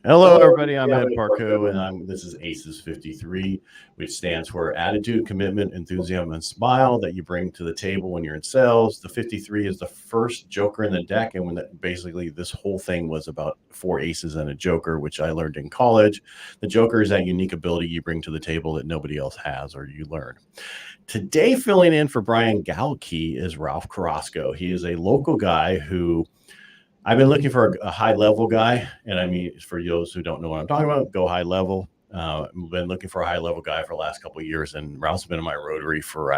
Hello, everybody. I'm Ed Parcaut, and this is ACES53, which stands for Attitude, Commitment, Enthusiasm, and Smile that you bring to the table when you're in sales. The 53 is the first joker in the deck, and basically this whole thing was about 4 aces and a joker, which I learned in college. The joker is that unique ability you bring to the table that nobody else has or you learn. Today, filling in for Brian Galkey is Ralph Carrasco. He is a local guy who I've been looking for a high level guy. And I mean, for those who don't know what I'm talking about, go high level. I've been looking for a high level guy for the last couple of years, and Ralph's been in my Rotary for,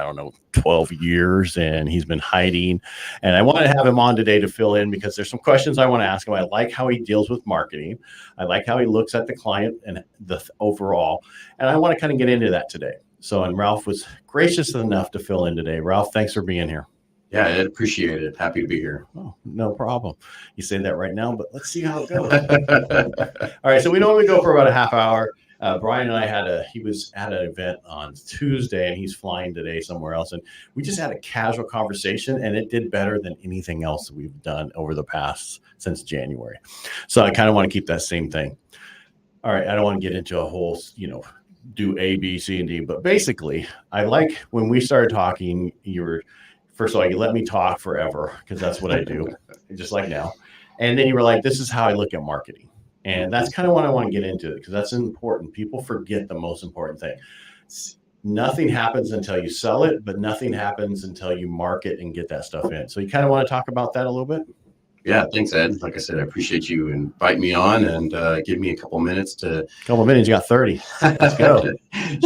12 years, and he's been hiding. And I want to have him on today to fill in because there's some questions I want to ask him. I like how he deals with marketing. I like how he looks at the client and the overall. And I want to kind of get into that today. And Ralph was gracious enough to fill in today. Ralph, thanks for being here. Yeah, I appreciate it. Happy to be here. Oh, no problem. You say that right now, but let's see how it goes. All right. So we normally go for about a half hour. Brian and I he was at an event on Tuesday, and he's flying today somewhere else. And we just had a casual conversation, and it did better than anything else we've done over the past since January. So I kind of want to keep that same thing. All right. I don't want to get into a whole, do A, B, C, and D, but basically I like when we started talking, first of all, you let me talk forever because that's what I do, just like now. And then you were like, this is how I look at marketing. And that's kind of what I want to get into because that's important. People forget the most important thing. Nothing happens until you sell it, but nothing happens until you market and get that stuff in. So you kind of want to talk about that a little bit? Yeah, thanks, Ed. Like I said, I appreciate you inviting me on and give me a couple minutes to... Couple of minutes, you got 30. Let's go.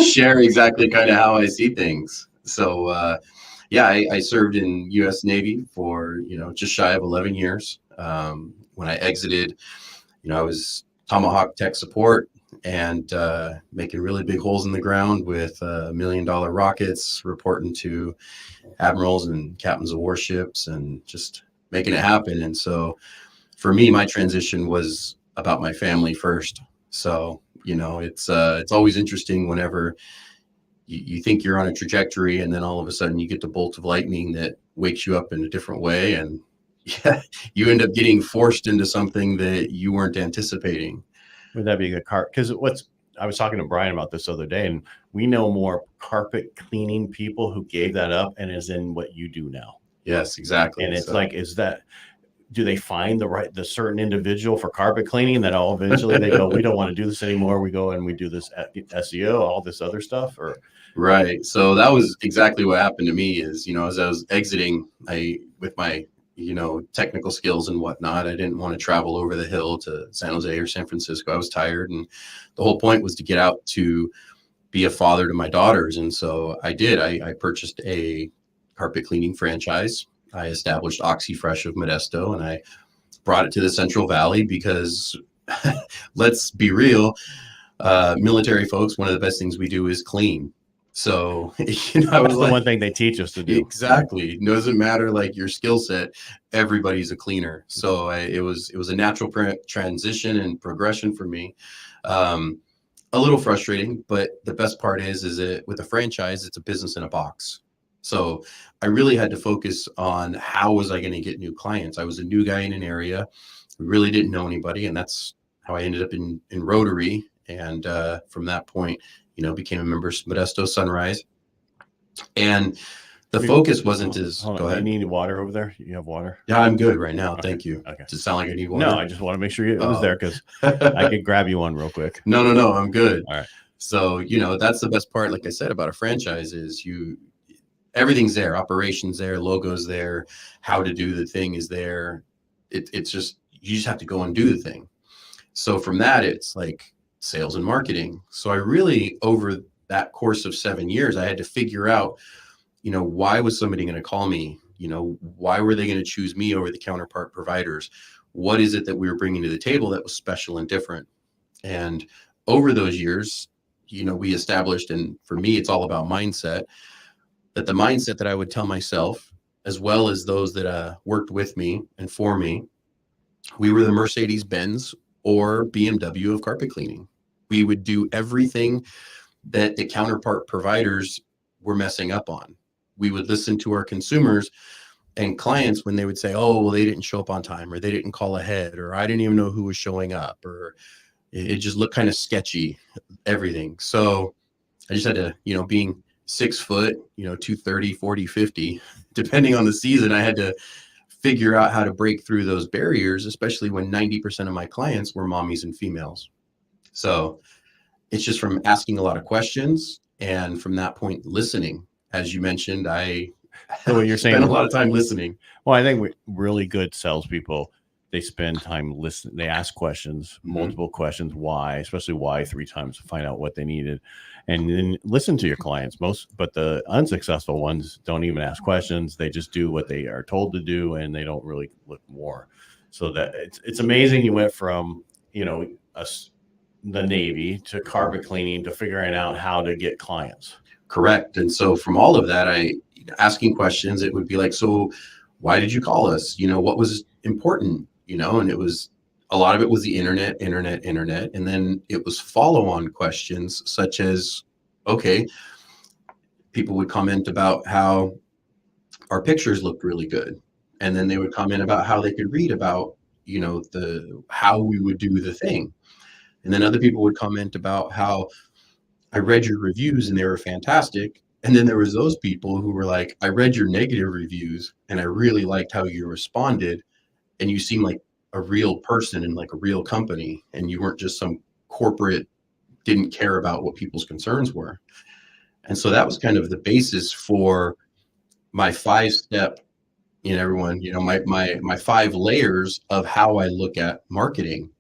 Share exactly kind of how I see things. So, yeah, I served in U.S. Navy for, just shy of 11 years. When I exited, I was Tomahawk tech support and making really big holes in the ground with $1 million rockets, reporting to admirals and captains of warships and just making it happen. And so for me, my transition was about my family first. So, it's always interesting whenever you think you're on a trajectory and then all of a sudden you get the bolt of lightning that wakes you up in a different way. And yeah, you end up getting forced into something that you weren't anticipating. Would that be a good because I was talking to Brian about this the other day, and we know more carpet cleaning people who gave that up and is in what you do now. Yes, exactly. And it's do they find the certain individual for carpet cleaning that eventually they go, we don't want to do this anymore. We go and we do this SEO, all this other stuff, or... Right. So that was exactly what happened to me is, as I was exiting, with my, technical skills and whatnot, I didn't want to travel over the hill to San Jose or San Francisco. I was tired. And the whole point was to get out to be a father to my daughters. And so I did. I purchased a carpet cleaning franchise. I established OxyFresh of Modesto, and I brought it to the Central Valley because let's be real, military folks, one of the best things we do is clean. So, that's the one thing they teach us to do. Exactly. It doesn't matter like your skill set. Everybody's a cleaner. So it was a natural transition and progression for me. A little frustrating, but the best part is that with a franchise, it's a business in a box. So I really had to focus on how was I going to get new clients. I was a new guy in an area. We really didn't know anybody. And that's how I ended up in Rotary. And from that point, became a member of Modesto Sunrise. And the focus wasn't as... Go ahead. You need water over there? You have water? Yeah, I'm good right now. Okay. Thank you. Okay. Does it sound like I need water? No, I just want to make sure it was there because I could grab you one real quick. No, I'm good. All right. So, that's the best part, like I said, about a franchise is everything's there. Operations there, logos there, how to do the thing is there. It's just, you just have to go and do the thing. So from that, it's like sales and marketing. So I really, over that course of 7 years, I had to figure out, why was somebody going to call me? Why were they going to choose me over the counterpart providers? What is it that we were bringing to the table that was special and different? And over those years, we established, and for me, it's all about mindset, that the mindset that I would tell myself, as well as those that worked with me and for me, we were the Mercedes-Benz or BMW of carpet cleaning. We would do everything that the counterpart providers were messing up on. We would listen to our consumers and clients when they would say, oh, well, they didn't show up on time, or they didn't call ahead, or I didn't even know who was showing up, or it just looked kind of sketchy, everything. So I just had to, being 6 foot, 230, 40, 50, depending on the season, I had to figure out how to break through those barriers, especially when 90% of my clients were mommies and females. So it's just from asking a lot of questions, and from that point, listening. As you mentioned, I So what you're saying, spent a lot of time listening. Well, I think really good salespeople, they spend time listening. They ask questions, multiple questions, why, especially why 3 times to find out what they needed, and then listen to your clients. But the unsuccessful ones don't even ask questions. They just do what they are told to do, and they don't really look more. So that it's amazing. You went from, the Navy to carpet cleaning to figuring out how to get clients. Correct. And so from all of that, asking questions, it would be like, so why did you call us? What was important? And it was, a lot of it was the internet. And then it was follow-on questions such as, okay, people would comment about how our pictures looked really good. And then they would comment about how they could read about, how we would do the thing. And then other people would comment about how I read your reviews and they were fantastic. And then there was those people who were like, I read your negative reviews and I really liked how you responded. And you seem like a real person and like a real company. And you weren't just some corporate, didn't care about what people's concerns were. And so that was kind of the basis for my 5-step, my 5 layers of how I look at marketing.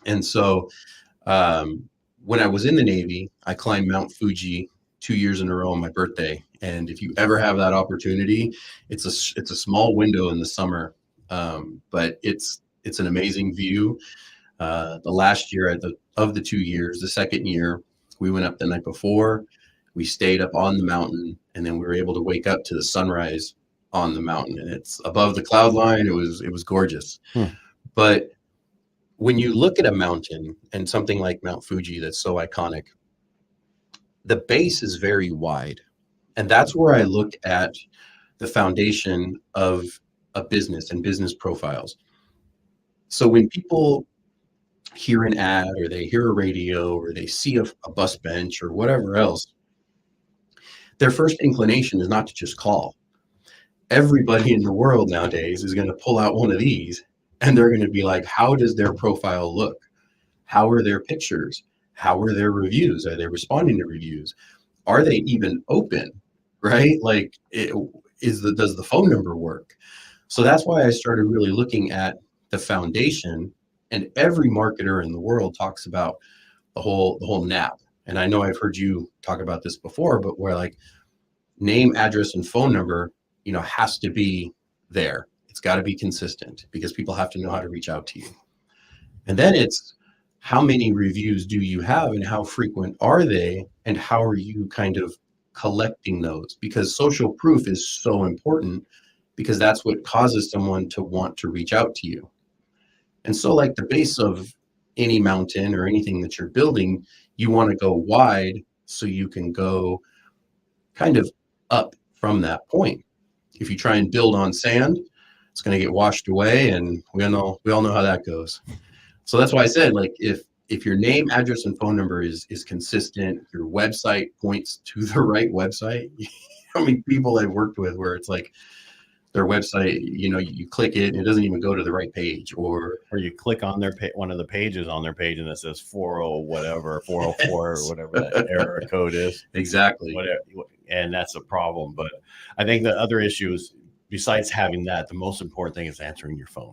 And so when I was in the Navy, I climbed Mount Fuji 2 years in a row on my birthday. And if you ever have that opportunity, it's a small window in the summer, but it's an amazing view. The last year of the 2 years, the second year, we went up the night before. We stayed up on the mountain, and then we were able to wake up to the sunrise on the mountain. And it's above the cloud line. It was gorgeous. But when you look at a mountain and something like Mount Fuji that's so iconic, the base is very wide. And that's where I look at the foundation of a business and business profiles. So when people hear an ad or they hear a radio or they see a bus bench or whatever else, their first inclination is not to just call. Everybody in the world nowadays is going to pull out one of these. And they're going to be like, how does their profile look? How are their pictures? How are their reviews? Are they responding to reviews? Are they even open? Right? Like, does the phone number work? So that's why I started really looking at the foundation. And every marketer in the world talks about the whole NAP. And I know I've heard you talk about this before, but where like name, address, and phone number, has to be there. It's got to be consistent because people have to know how to reach out to you. And then it's how many reviews do you have and how frequent are they and how are you kind of collecting those? Because social proof is so important because that's what causes someone to want to reach out to you. And so like the base of any mountain or anything that you're building, you want to go wide so you can go kind of up from that point. If you try and build on sand, it's going to get washed away, and we all know how that goes. So that's why I said, like, if your name, address, and phone number is consistent, your website points to the right website. How many people I've worked with where it's like their website, you click it and it doesn't even go to the right page, or you click on their one of the pages on their page and it says 40 whatever 404 or whatever that error code is. Exactly. Whatever, and that's a problem. But I think the other issue is, besides having that, the most important thing is answering your phone.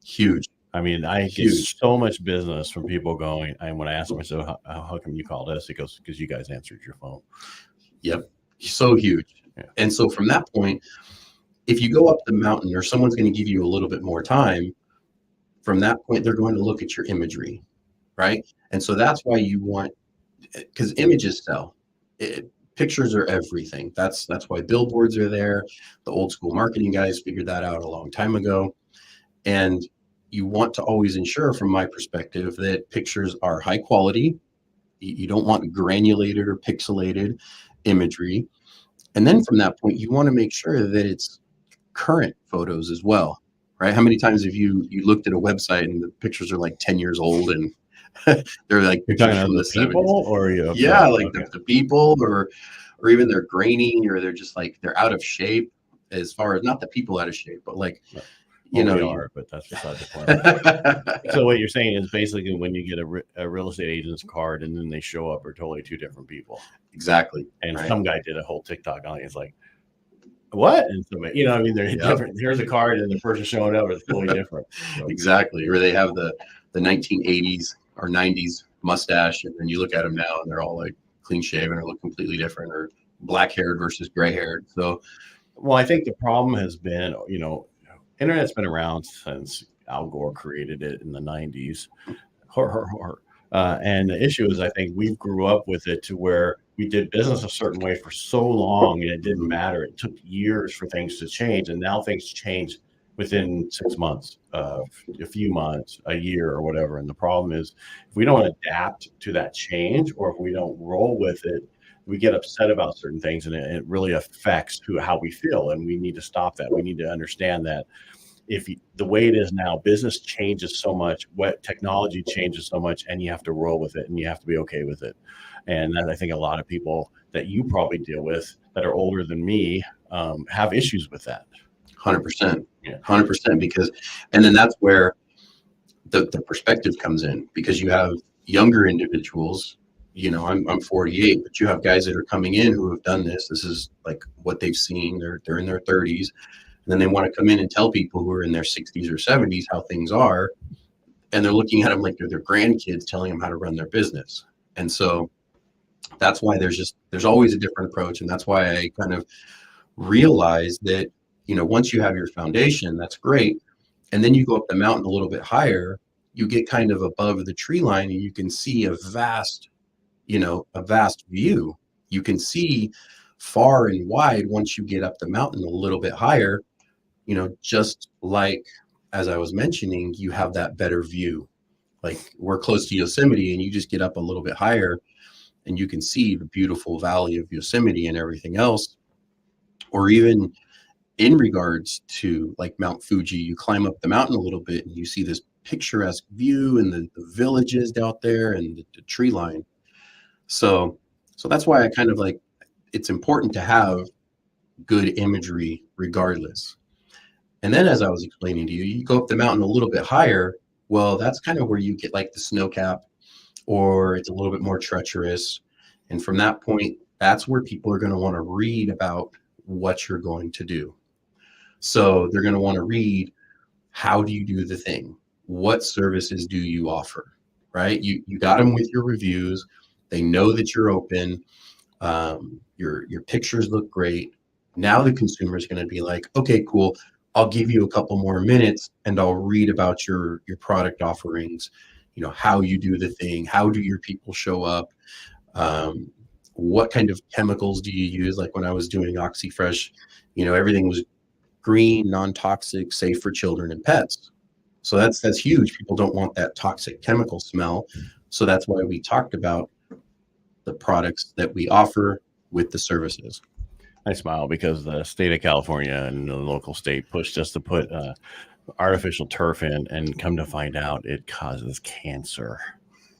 Huge. I mean, I get so much business from people going, and when I ask them, I say, how come you called us? It goes, because you guys answered your phone. Yep. So huge. Yeah. And so from that point, if you go up the mountain or someone's going to give you a little bit more time, from that point, they're going to look at your imagery, right? And so that's why you want, because images sell. Pictures are everything. That's why billboards are there. The old school marketing guys figured that out a long time ago. And you want to always ensure, from my perspective, that pictures are high quality. You don't want granulated or pixelated imagery. And then from that point, you want to make sure that it's current photos as well, right? How many times have you looked at a website and the pictures are like 10 years old and They're like You're pictures talking about from the the 70s. people, or you? Yeah, like Okay. the people, or even they're grainy, or they're just like they're out of shape, as far as not the people out of shape, but like, you Well, know, we you are, but that's beside the point. So what you're saying is basically when you get a real estate agent's card and then they show up are totally two different people. exactly. And Right. some guy did a whole TikTok on it. It's like, what? And so, you know, I mean, they're Yep. different. Here's a card, and the person showing up is totally different. So, Exactly. Or they have the 1980s or 90s mustache, and then you look at them now and they're all like clean shaven or look completely different, or black haired versus gray haired. So, well, I think the problem has been, you know, internet's been around since Al Gore created it in the 90s. And the issue is, I think we grew up with it to where we did business a certain way for so long, and it didn't matter. It took years for things to change, and now things change within 6 months, a few months, a year, or whatever. And the problem is, if we don't adapt to that change, or if we don't roll with it, we get upset about certain things, and it really affects how we feel. And we need to stop that. We need to understand that the way it is now, business changes so much, what technology changes so much, and you have to roll with it, and you have to be okay with it. And that, I think a lot of people that you probably deal with that are older than me have issues with that. 100%. Yeah. 100%. Because, and then that's where the perspective comes in, because you have younger individuals. You know, I'm 48, but you have guys that are coming in who have done this. This is like what they've seen. They're in their 30s. And then they want to come in and tell people who are in their 60s or 70s how things are. And they're looking at them like they're their grandkids telling them how to run their business. And so that's why there's always a different approach. And that's why I kind of realized that, you know, once you have your foundation, that's great. And then you go up the mountain a little bit higher, you get kind of above the tree line, and you can see a vast view. You can see far and wide once you get up the mountain a little bit higher. You know, just like, as I was mentioning, you have that better view. Like, we're close to Yosemite, and you just get up a little bit higher and you can see the beautiful valley of Yosemite and everything else. Or even in regards to like Mount Fuji, you climb up the mountain a little bit and you see this picturesque view, and the villages out there, and the tree line. So that's why I kind of like, it's important to have good imagery regardless. And then, as I was explaining to you, you go up the mountain a little bit higher. Well, that's kind of where you get like the snow cap, or it's a little bit more treacherous. And from that point, that's where people are going to want to read about what you're going to do. So they're going to want to read, how do you do the thing? What services do you offer? Right? You got them with your reviews. They know that you're open. Your pictures look great. Now the consumer is going to be like, okay, cool. I'll give you a couple more minutes and I'll read about your product offerings, you know, how you do the thing, how do your people show up, what kind of chemicals do you use? Like when I was doing OxyFresh, you know, everything was green, non-toxic, safe for children and pets. So that's huge. People don't want that toxic chemical smell. So that's why we talked about the products that we offer with the services. I smile because the state of California and the local state pushed us to put artificial turf in, and come to find out it causes cancer.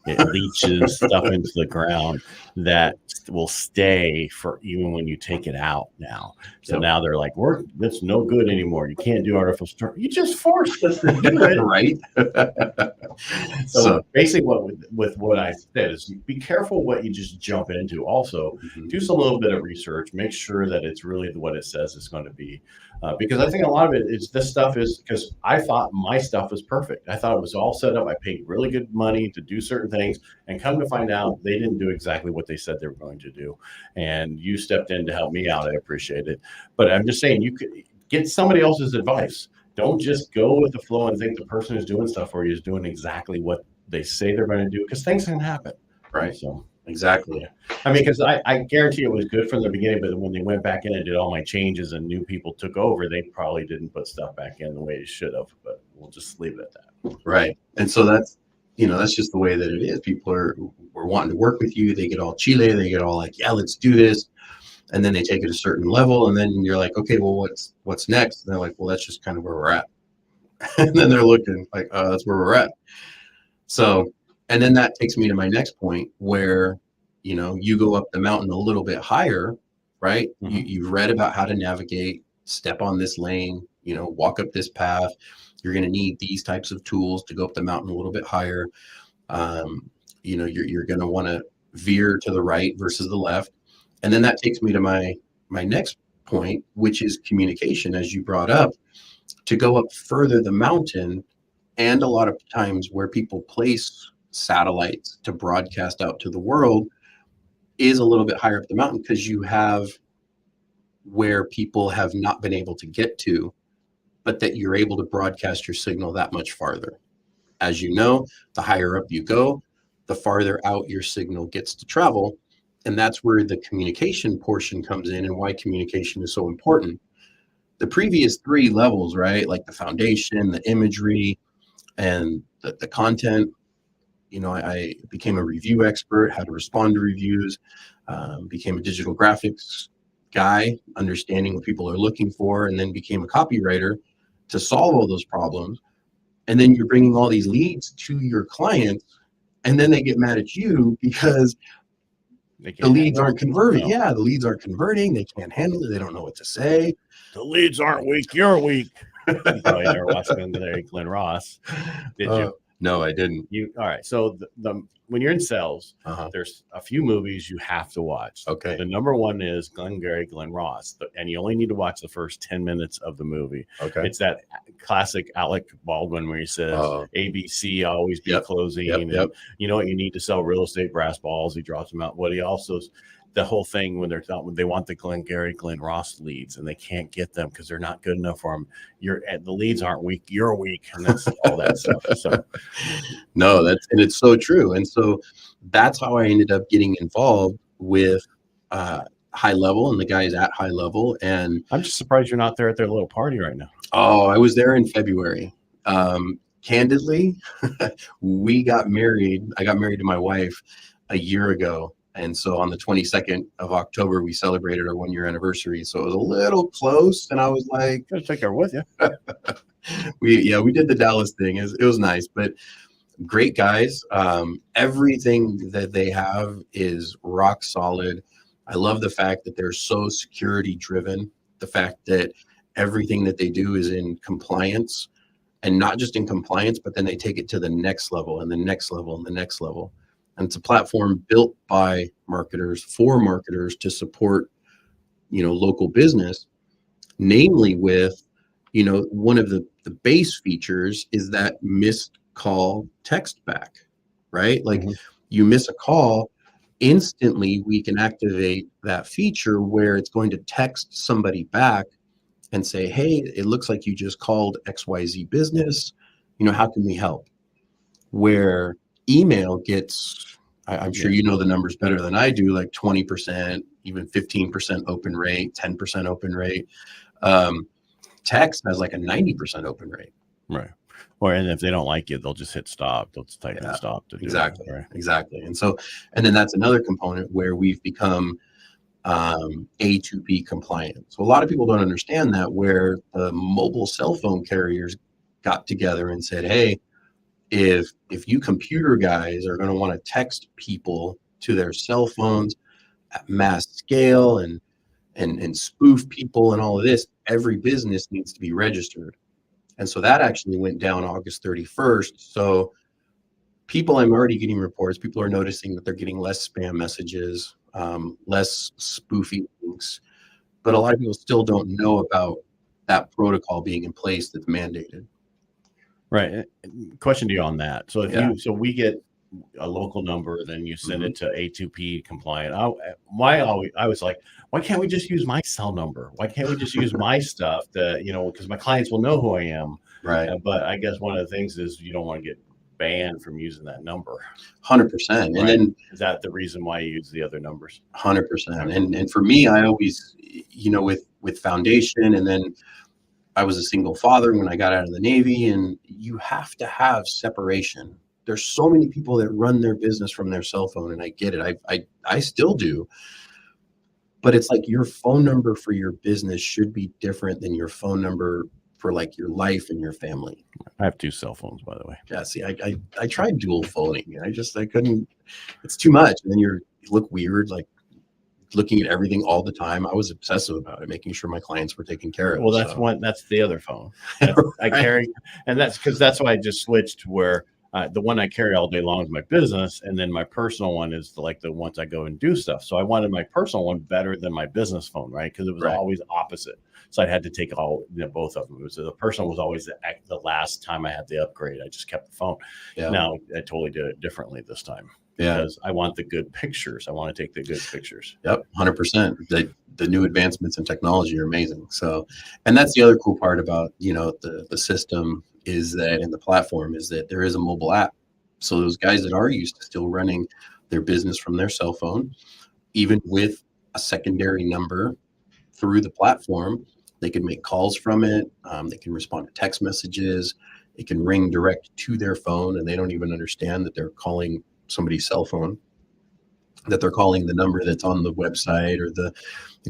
It leaches stuff into the ground that will stay for even when you take it out now. So now they're like, that's no good anymore. You can't do artificial turf. You just forced us to do it. Right. So basically with what I said is, be careful what you just jump into. Also, do some little bit of research. Make sure that it's really what it says it's going to be. Because I think a lot of it is this stuff is because I thought my stuff was perfect. I thought it was all set up. I paid really good money to do certain things, and come to find out they didn't do exactly what they said they were going to do. And you stepped in to help me out. I appreciate it. But I'm just saying, you could get somebody else's advice. Don't just go with the flow and think the person who's doing stuff for you is doing exactly what they say they're going to do, because things can happen. Right. So exactly. Yeah. I mean, because I guarantee it was good from the beginning, but when they went back in and did all my changes and new people took over, they probably didn't put stuff back in the way it should have. But we'll just leave it at that. Right. And so that's just the way that it is. People are wanting to work with you. They get all Chile. They get all like, yeah, let's do this. And then they take it a certain level. And then you're like, okay, well, what's next? And they're like, well, that's just kind of where we're at. And then they're looking like, that's where we're at. So And then that takes me to my next point where, you go up the mountain a little bit higher, right? You've read about how to navigate, step on this lane, walk up this path. You're going to need these types of tools to go up the mountain a little bit higher. You're going to want to veer to the right versus the left. And then that takes me to my next point, which is communication, as you brought up. To go up further the mountain, and a lot of times where people place satellites to broadcast out to the world is a little bit higher up the mountain, because you have where people have not been able to get to, but that you're able to broadcast your signal that much farther. As you know, the higher up you go, the farther out your signal gets to travel. And that's where the communication portion comes in, and why communication is so important. The previous 3 levels, right? Like the foundation, the imagery, and the content. I became a review expert, how to respond to reviews, became a digital graphics guy, understanding what people are looking for, and then became a copywriter to solve all those problems. And then you're bringing all these leads to your clients, and then they get mad at you because the leads aren't converting. No. Yeah, the leads aren't converting. They can't handle it. They don't know what to say. The leads aren't weak. You're weak. You probably never watched Glenn Ross, did you? No, I didn't. All right. So when you're in sales, there's a few movies you have to watch. Okay. The number one is Glenn Ross, and you only need to watch the first 10 minutes of the movie. Okay. It's that classic Alec Baldwin where he says, ABC, always be closing. Yep. You know what you need to sell? Real estate brass balls. He drops them out. What he also, the whole thing when they want the Glenn Ross leads, and they can't get them because they're not good enough for them. The leads aren't weak. You're weak, and that's all that stuff. So, no, and it's so true. And so that's how I ended up getting involved with High Level and the guys at High Level. And I'm just surprised you're not there at their little party right now. Oh, I was there in February. Candidly, we got married. I got married to my wife a year ago. And so on the 22nd of October, we celebrated our 1-year anniversary. So it was a little close. And I was like, gotta take her with you. we did the Dallas thing. It was nice, but great guys. Everything that they have is rock solid. I love the fact that they're so security driven. The fact that everything that they do is in compliance, and not just in compliance, but then they take it to the next level and the next level and the next level. And it's a platform built by marketers for marketers to support, local business, namely with, one of the base features is that missed call text back, right? Like you miss a call, instantly we can activate that feature where it's going to text somebody back and say, hey, it looks like you just called XYZ business. How can we help? Where email gets, I'm sure you know the numbers better than I do, like 20%, even 15% open rate, 10% open rate. Text has like a 90% open rate. Right. And if they don't like it, they'll just hit stop. They'll just type in stop to do exactly. It, right? Exactly. And then that's another component where we've become A2P compliant. So a lot of people don't understand that, where the mobile cell phone carriers got together and said, hey, if you computer guys are going to want to text people to their cell phones at mass scale and spoof people and all of this, every business needs to be registered. And so that actually went down August 31st. So I'm already getting reports. People are noticing that they're getting less spam messages, less spoofy links, but a lot of people still don't know about that protocol being in place that's mandated. Right. Question to you on that. So so we get a local number, then you send it to A2P compliant. I was like, why can't we just use my cell number? Why can't we just use my stuff because my clients will know who I am. Right. But I guess one of the things is you don't want to get banned from using that number. 100%. Right? And then is that the reason why you use the other numbers? 100%. And for me, I always, with foundation, and then I was a single father when I got out of the Navy, and you have to have separation. There's so many people that run their business from their cell phone, and I get it. I still do. But it's like your phone number for your business should be different than your phone number for like your life and your family. I have 2 cell phones, by the way. Yeah, see, I tried dual phoning. I couldn't. It's too much, and then you look weird, like looking at everything all the time. I was obsessive about it, making sure my clients were taken care of. Well, that's the other phone I carry, and that's why I just switched where the one I carry all day long is my business, and then my personal one is the ones I go and do stuff. So I wanted my personal one better than my business phone, right? Because it was always opposite. So I had to take both of them. The personal was always the last time I had the upgrade. I just kept the phone. Yeah. Now I totally did it differently this time. Yeah. Because I want the good pictures. I want to take the good pictures. Yep, 100%. The new advancements in technology are amazing. So, and that's the other cool part about, the system is that, and the platform is that there is a mobile app. So those guys that are used to still running their business from their cell phone, even with a secondary number through the platform, they can make calls from it. They can respond to text messages. It can ring direct to their phone, and they don't even understand that they're calling somebody's cell phone, that they're calling the number that's on the website or the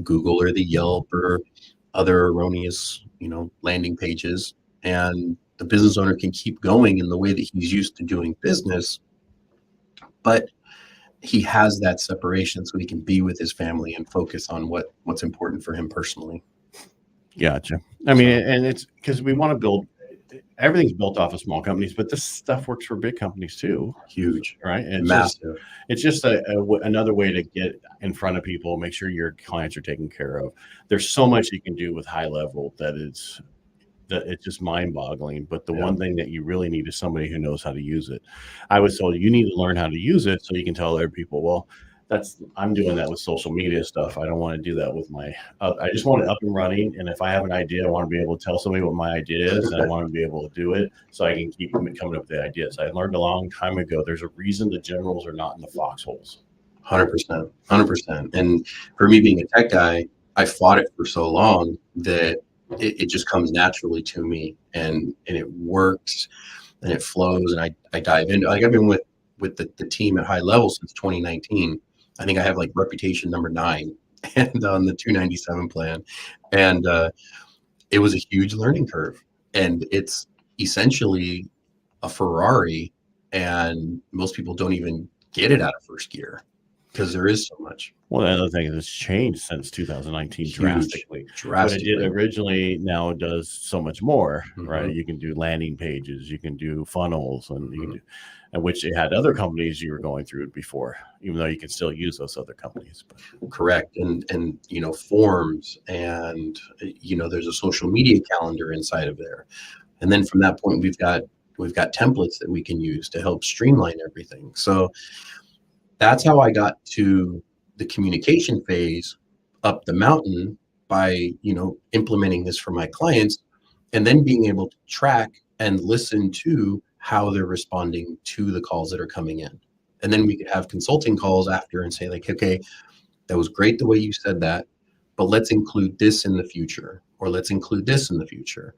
Google or the Yelp or other erroneous, landing pages. And the business owner can keep going in the way that he's used to doing business, but he has that separation so he can be with his family and focus on what's important for him personally. Gotcha. I mean, and it's because we want to build, everything's built off of small companies, but this stuff works for big companies too. Huge, right? And massive. It's just another way to get in front of people, make sure your clients are taken care of. There's so much you can do with high level that it's just mind-boggling. But the one thing that you really need is somebody who knows how to use it. I was told you need to learn how to use it so you can tell other people, well, I'm doing that with social media stuff. I don't want to do that with I just want it up and running. And if I have an idea, I want to be able to tell somebody what my idea is, and I want to be able to do it so I can keep coming up with the ideas. I learned a long time ago, there's a reason the generals are not in the foxholes. 100%. And for me being a tech guy, I fought it for so long that it just comes naturally to me, and it works and it flows, and I dive into, like, I've been with the team at high level since 2019. I think I have like reputation number 9 and on the 297 plan. And it was a huge learning curve, and it's essentially a Ferrari, and most people don't even get it out of first gear because there is so much. Well, the other thing is it's changed since 2019 drastically. What it did originally now does so much more, right? You can do landing pages, you can do funnels, and you can do, and which it had other companies you were going through before, even though you can still use those other companies. Correct. And forms, and there's a social media calendar inside of there. And then from that point, we've got templates that we can use to help streamline everything. So that's how I got to the communication phase up the mountain by, implementing this for my clients, and then being able to track and listen to how they're responding to the calls that are coming in. And then we could have consulting calls after and say, like, okay, that was great the way you said that, but let's include this in the future, or let's include this in the future.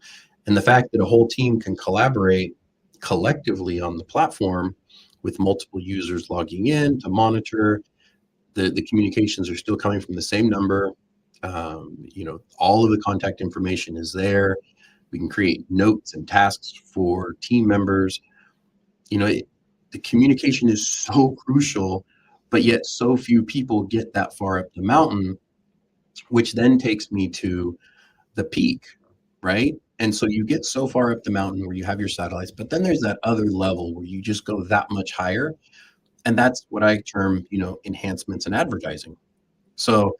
And the fact that a whole team can collaborate collectively on the platform with multiple users logging in to monitor, the communications are still coming from the same number. All of the contact information is there. We can create notes and tasks for team members. The communication is so crucial, but yet so few people get that far up the mountain, which then takes me to the peak, right? And so you get so far up the mountain where you have your satellites, but then there's that other level where you just go that much higher. And that's what I term, enhancements and advertising. So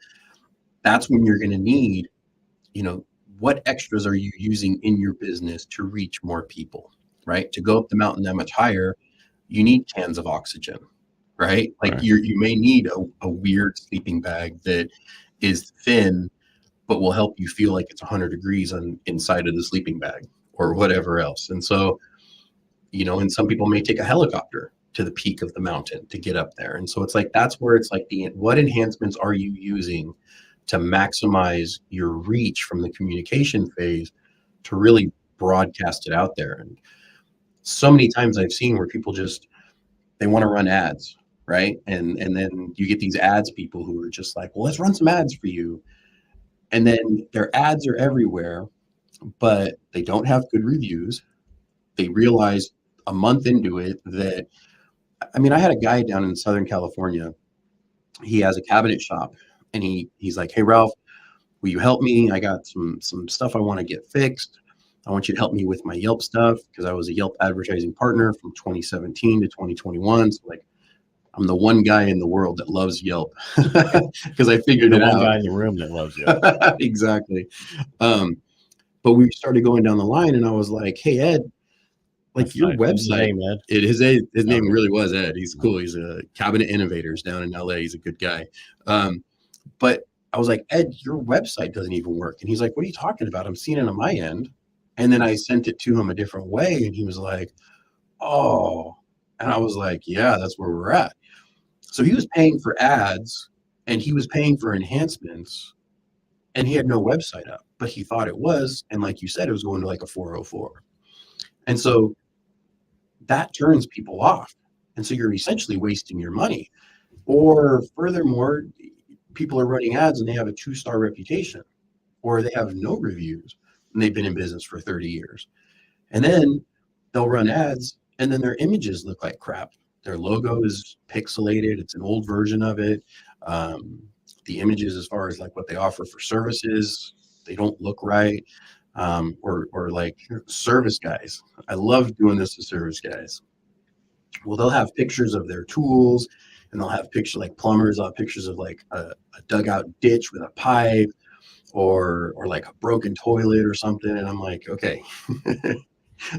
that's when you're going to need, what extras are you using in your business to reach more people, right? To go up the mountain that much higher, you need cans of oxygen, right? Like right. You may need a weird sleeping bag that is thin, but will help you feel like it's 100 degrees inside of the sleeping bag or whatever else. And so, and some people may take a helicopter to the peak of the mountain to get up there. And so it's like, that's where it's like what enhancements are you using to maximize your reach from the communication phase to really broadcast it out there. And so many times I've seen where people they want to run ads, right? And then you get these ads people who are just like, well, let's run some ads for you. And then their ads are everywhere. but they don't have good reviews. They realized a month into it that, I mean, I had a guy down in Southern California. He has a cabinet shop, and he's like, "Hey, Ralph, will you help me? I got some stuff I want to get fixed. I want you to help me with my Yelp stuff," because I was a Yelp advertising partner from 2017 to 2021. So like, I'm the one guy in the world that loves Yelp because I figured The it one out. guy in the room that loves you. Exactly. But we started going down the line, and I was like, "Hey, Ed, like That's your nice. What's his website." name, Ed? His name Okay. really was Ed. He's cool. He's a Cabinet Innovators down in LA. He's a good guy. But I was like, "Ed, your website doesn't even work." And he's like, "What are you talking about? I'm seeing it on my end." And then I sent it to him a different way, and he was like, "Oh." And I was like, "Yeah, that's where we're at." So he was paying for ads, and he was paying for enhancements, and he had no website up, but he thought it was. And like you said, it was going to like a 404. And so that turns people off. And so you're essentially wasting your money. Or furthermore, people are running ads and they have a 2-star reputation, or they have no reviews and they've been in business for 30 years. And then they'll run ads and then their images look like crap. Their logo is pixelated. It's an old version of it. The images, as far as like what they offer for services, they don't look right. Or like service guys. I love doing this to service guys. Well, they'll have pictures of their tools, and they'll have pictures like plumbers. I'll have pictures of like a dugout ditch with a pipe, or like a broken toilet or something. And I'm like, okay.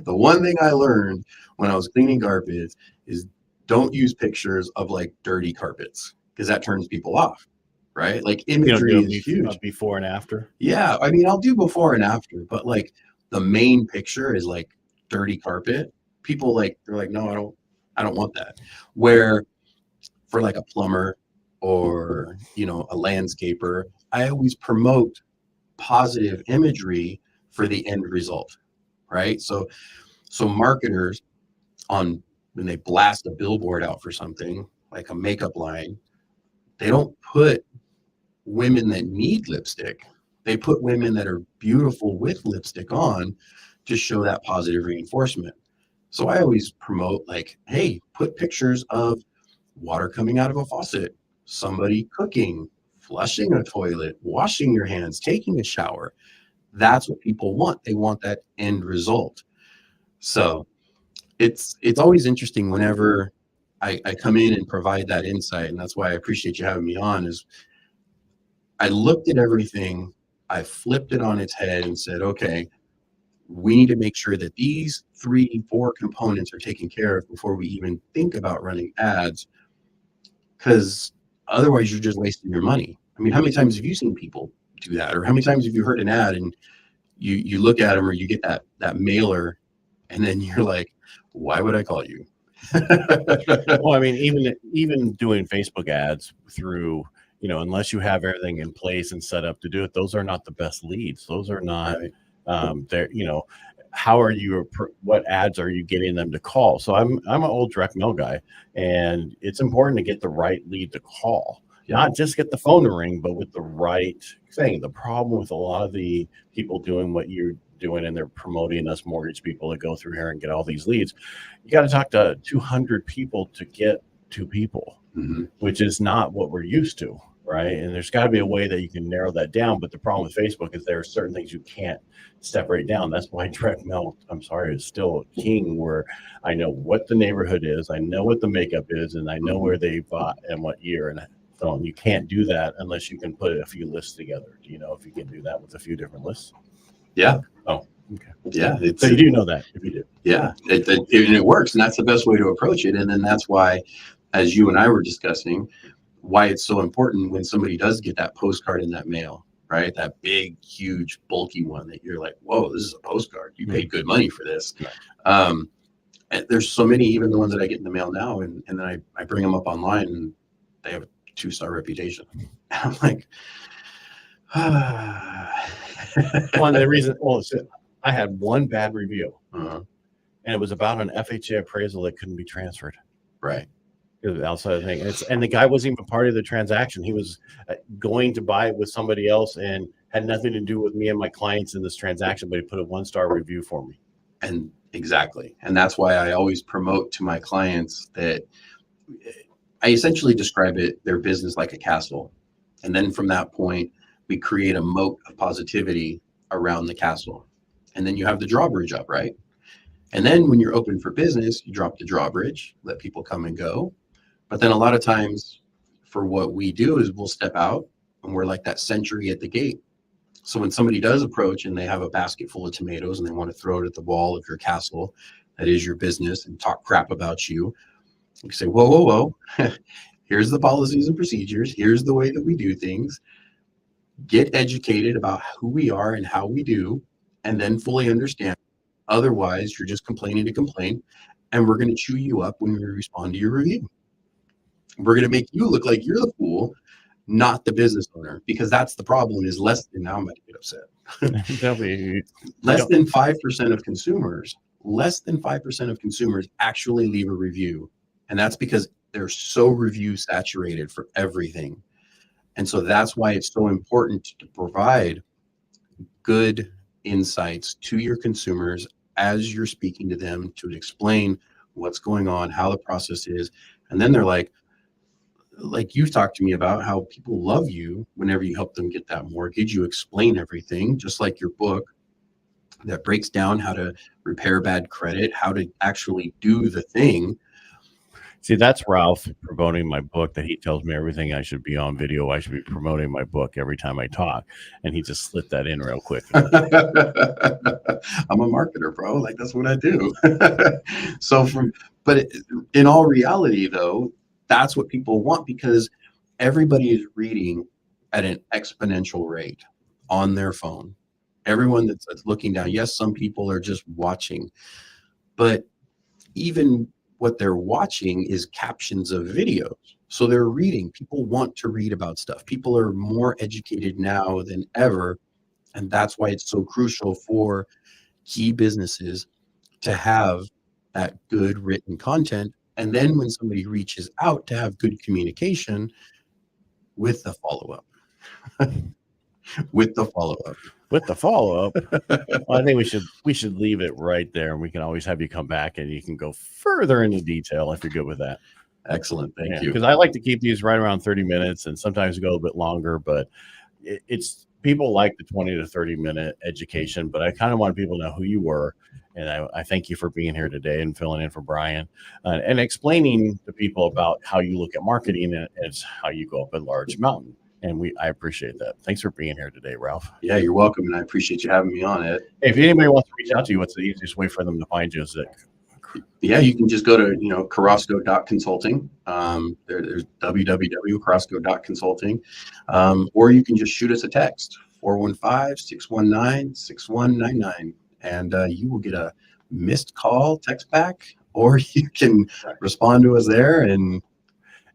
The one thing I learned when I was cleaning carpets is don't use pictures of like dirty carpets, because that turns people off, right? Like You don't imagery do is huge. before and after. Yeah, I mean, I'll do before and after, but like the main picture is like dirty carpet. People like, they're like, "No, I don't want that." Where for like a plumber or, a landscaper, I always promote positive imagery for the end result, right? So marketers, on when they blast a billboard out for something like a makeup line, they don't put women that need lipstick. They put women that are beautiful with lipstick on to show that positive reinforcement. So I always promote like, hey, put pictures of water coming out of a faucet, somebody cooking, flushing a toilet, washing your hands, taking a shower. That's what people want. They want that end result. So it's always interesting whenever I come in and provide that insight. And that's why I appreciate you having me on, is I looked at everything, I flipped it on its head and said, okay, we need to make sure that these 3-4 components are taken care of before we even think about running ads, because otherwise you're just wasting your money. I mean, how many times have you seen people do that? Or how many times have you heard an ad and you look at them, or you get that mailer, and then you're like, why would I call you? Well, I mean, even doing Facebook ads through, unless you have everything in place and set up to do it, those are not the best leads. Those are not, they're, how are you, what ads are you getting them to call? So I'm an old direct mail guy, and it's important to get the right lead to call, not just get the phone to ring, but with the right thing. The problem with a lot of the people doing what you're doing, and they're promoting us mortgage people that go through here and get all these leads, you got to talk to 200 people to get 2 people, which is not what we're used to, right? And there's got to be a way that you can narrow that down. But the problem with Facebook is there are certain things you can't separate down. That's why direct mail, I'm sorry, is still king, where I know what the neighborhood is, I know what the makeup is, and I know where they bought and what year. And so you can't do that unless you can put a few lists together. Do you know if you can do that with a few different lists? Yeah. Oh, okay. Yeah. So you do know that if you do. Yeah. It works. And that's the best way to approach it. And then that's why, as you and I were discussing, why it's so important when somebody does get that postcard in that mail, right? That big, huge, bulky one that you're like, whoa, this is a postcard. You paid good money for this. And there's so many, even the ones that I get in the mail now, and then I bring them up online and they have a 2-star reputation. I'm like, Well, the reason, I had one bad review, and it was about an FHA appraisal that couldn't be transferred. Right. It was outside of the thing. And the guy wasn't even part of the transaction. He was going to buy it with somebody else, and had nothing to do with me and my clients in this transaction, but he put a 1-star review for me. And exactly. And that's why I always promote to my clients that I essentially describe their business like a castle. And then from that point, we create a moat of positivity around the castle. And then you have the drawbridge up, right? And then when you're open for business, you drop the drawbridge, let people come and go. But then a lot of times for what we do is we'll step out and we're like that sentry at the gate. So when somebody does approach and they have a basket full of tomatoes and they want to throw it at the wall of your castle, that is your business, and talk crap about you, you say, whoa, whoa, whoa. Here's the policies and procedures. Here's the way that we do things. Get educated about who we are and how we do, and then fully understand. Otherwise, you're just complaining to complain, and we're going to chew you up when we respond to your review. We're going to make you look like you're the fool, not the business owner, because that's the problem. Is less than, now I'm going to get upset. Less than 5% of consumers, actually leave a review. And that's because they're so review saturated for everything. And so that's why it's so important to provide good insights to your consumers as you're speaking to them, to explain what's going on, how the process is. And then they're like you've talked to me about how people love you whenever you help them get that mortgage. You explain everything, just like your book that breaks down how to repair bad credit, how to actually do the thing. See, that's Ralph promoting my book, that he tells me everything I should be on video. I should be promoting my book every time I talk. And he just slipped that in real quick. I'm a marketer, bro. Like, that's what I do. But in all reality, though, that's what people want, because everybody is reading at an exponential rate on their phone. Everyone that's looking down. Yes, some people are just watching, but even what they're watching is captions of videos. So they're reading. People want to read about stuff. People are more educated now than ever. And that's why it's so crucial for key businesses to have that good written content. And then when somebody reaches out, to have good communication with the follow-up. With the follow-up. Well, I think we should leave it right there, and we can always have you come back and you can go further into detail if you're good with that. Excellent. Thank you. Because I like to keep these right around 30 minutes and sometimes go a bit longer, but it's people like the 20 to 30 minute education, but I kind of want people to know who you were. And I thank you for being here today and filling in for Brian and explaining to people about how you look at marketing and it's how you go up a large mountain. And I appreciate that. Thanks for being here today, Ralph. Yeah, you're welcome. And I appreciate you having me on, Ed. If anybody wants to reach out to you, what's the easiest way for them to find you? Is it? Yeah, you can just go to, Carrasco.consulting. There's www.carrasco.consulting. Or you can just shoot us a text, 415-619-6199. And you will get a missed call text back, or you can respond to us there. And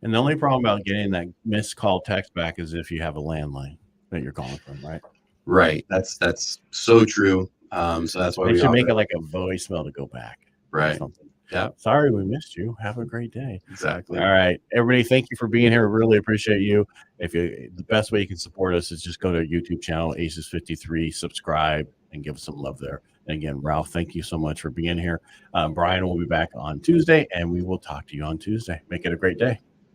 the only problem about getting that missed call text back is if you have a landline that you're calling from, right? Right. That's so true. So that's why we should make it like a voicemail to go back. Right. Yeah. Sorry we missed you. Have a great day. Exactly. All right, everybody. Thank you for being here. Really appreciate you. The best way you can support us is just go to our YouTube channel, ACES53, subscribe, and give us some love there. And again, Ralph, thank you so much for being here. Brian will be back on Tuesday, and we will talk to you on Tuesday. Make it a great day.